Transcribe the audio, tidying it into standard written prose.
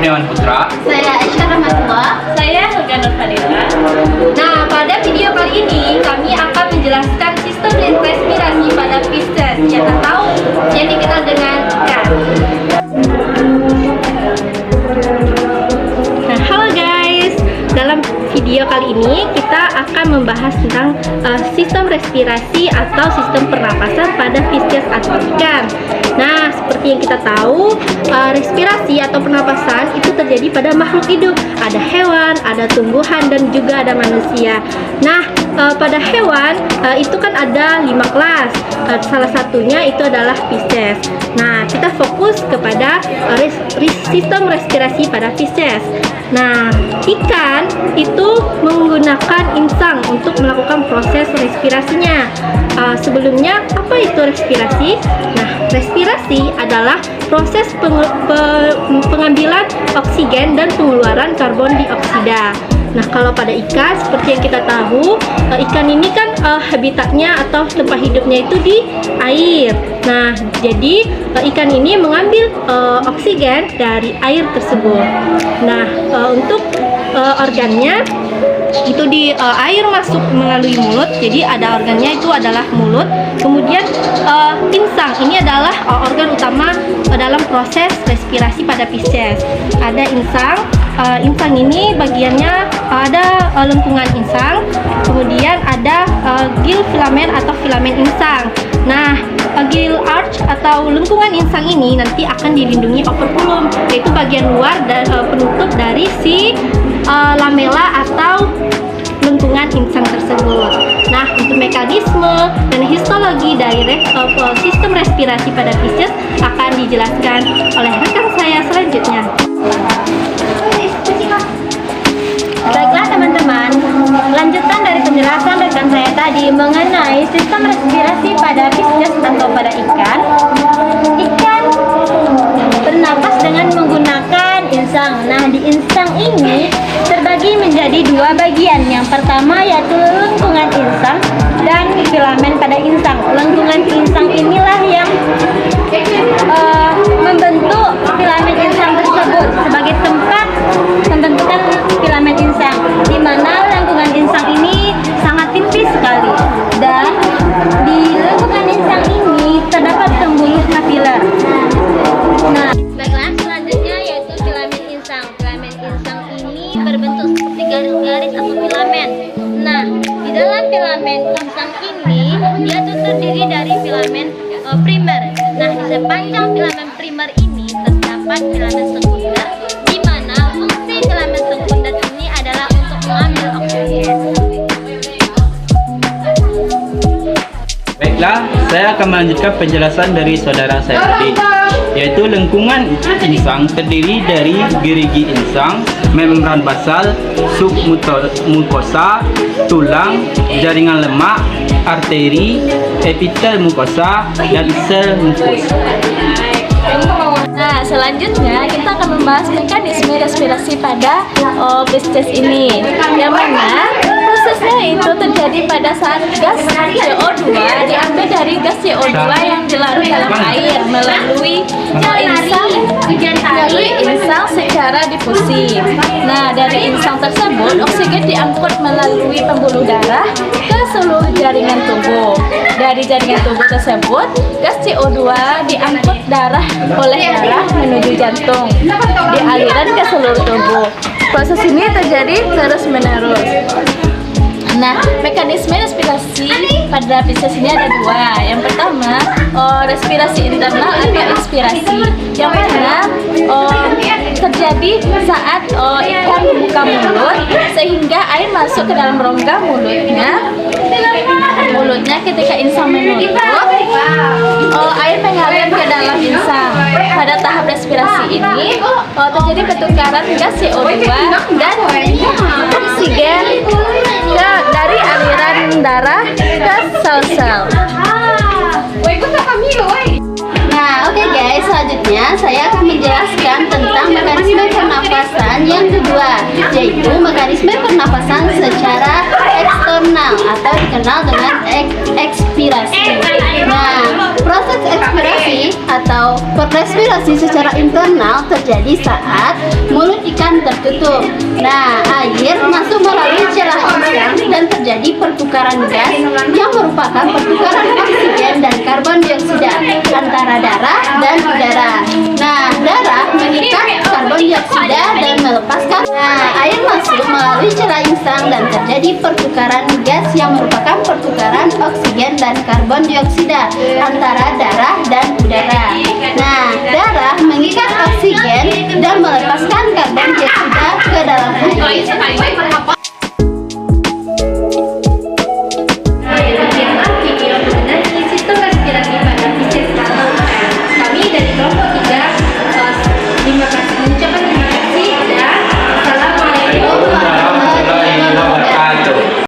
Kurniawan Putra. Saya Aisyah Rahmatullah. Saya Helga Nurfadila. Nah, pada video kali ini kami akan menjelaskan sistem respirasi pada Pisces atau yang dikenal dengan ikan. Nah, halo guys. Dalam video kali ini kita akan membahas tentang sistem respirasi atau sistem pernapasan pada Pisces atau ikan. Nah, seperti yang kita tahu, respirasi atau pernapasan itu terjadi pada makhluk hidup. Ada hewan, ada tumbuhan, dan juga ada manusia. Nah, pada hewan itu kan ada 5 kelas. Salah satunya itu adalah Pisces. Nah, kita fokus kepada sistem respirasi pada Pisces. Nah, ikan itu menggunakan insang untuk melakukan proses respirasinya. Sebelumnya, apa itu respirasi? Nah, respirasi adalah proses pengambilan oksigen dan pengeluaran karbon dioksida. Nah, kalau pada ikan, seperti yang kita tahu, ikan ini kan habitatnya atau tempat hidupnya itu di air. Nah, jadi ikan ini mengambil oksigen dari air tersebut. Nah, untuk organnya itu di air masuk melalui mulut, jadi ada organnya itu adalah mulut. Kemudian insang ini adalah organ utama dalam proses respirasi pada Pisces. Ada insang. Insang ini bagiannya ada lengkungan insang, kemudian ada gill filamen atau filamen insang. Nah, gill arch atau lengkungan insang ini nanti akan dilindungi operculum, yaitu bagian luar dan penutup dari si lamela atau lengkungan insang tersebut. Nah, untuk mekanisme dan histologi dari sistem respirasi pada Pisces akan dijelaskan oleh rekan saya selanjutnya. Baiklah teman-teman, lanjutan dari penjelasan rekan saya tadi mengenai sistem respirasi pada Pisces atau pada ikan. Ikan bernapas dengan menggunakan insang. Nah, di insang ini terbagi menjadi 2 bagian. Yang pertama yaitu lengkungan insang dan filamen pada insang. Lengkungan insang inilah yang membentuk filamen insang tersebut sebagai tempat pembentukan filamen insang, di mana lengkungan insang ini sangat tipis sekali, dan di lengkungan insang ini terdapat pembuluh kapiler. Nah, baiklah, selanjutnya yaitu filamen insang. Filamen insang ini berbentuk seperti garis-garis atau filamen. Nah, di dalam filamen insang ini dia tuh terdiri dari filamen primer. Nah, di sepanjang filamen primer ini terdapat filamen sekunder, di mana fungsi filamen sekunder ini adalah untuk mengambil oksigen. Baiklah, saya akan melanjutkan penjelasan dari saudara saya tadi, yaitu lengkungan insang terdiri dari gerigi insang, membran basal, submukosa, tulang, jaringan lemak, arteri, epitel mukosa, dan sel mukus. Nah, selanjutnya kita akan membahas mekanisme respirasi pada Pisces ini, yang mana prosesnya itu terjadi pada saat gas CO2 diambil dari gas CO2 yang dilarut dalam air melalui insang secara difusi. Nah, dari insang tersebut oksigen diangkut melalui pembuluh darah ke seluruh jaringan tubuh. Dari jaringan tubuh tersebut, gas CO2 diangkut oleh darah menuju jantung, dialirkan ke seluruh tubuh. Proses ini terjadi terus-menerus. Nah, mekanisme respirasi pada Pisces ini ada 2. Yang pertama, respirasi internal atau ekspirasi, yang mana terjadi saat ikan membuka mulut sehingga air masuk ke dalam rongga mulutnya ketika insang menutup, air mengalir ke dalam insang. Pada tahap respirasi ini terjadi pertukaran gas CO2 dan oksigen dari aliran darah ke sel-sel. Nah, oke guys, selanjutnya saya akan menjelaskan tentang mekanisme pernapasan yang kedua, yaitu mekanisme pernapasan secara eksternal atau dikenal dengan ekspirasi. Nah, proses ekspirasi Respirasi atau respirasi secara internal terjadi saat mulut ikan tertutup. Nah, air masuk melalui celah insang dan terjadi pertukaran gas yang merupakan pertukaran oksigen dan karbon dioksida antara darah dan udara. Nah, darah mengikat karbon dioksida dan melepaskan. Nah, air masuk melalui celah insang dan terjadi pertukaran gas yang merupakan pertukaran oksigen dan karbon dioksida antara darah dan udara. Nah, darah mengikat oksigen dan melepaskan karbon dioksida ke dalam air.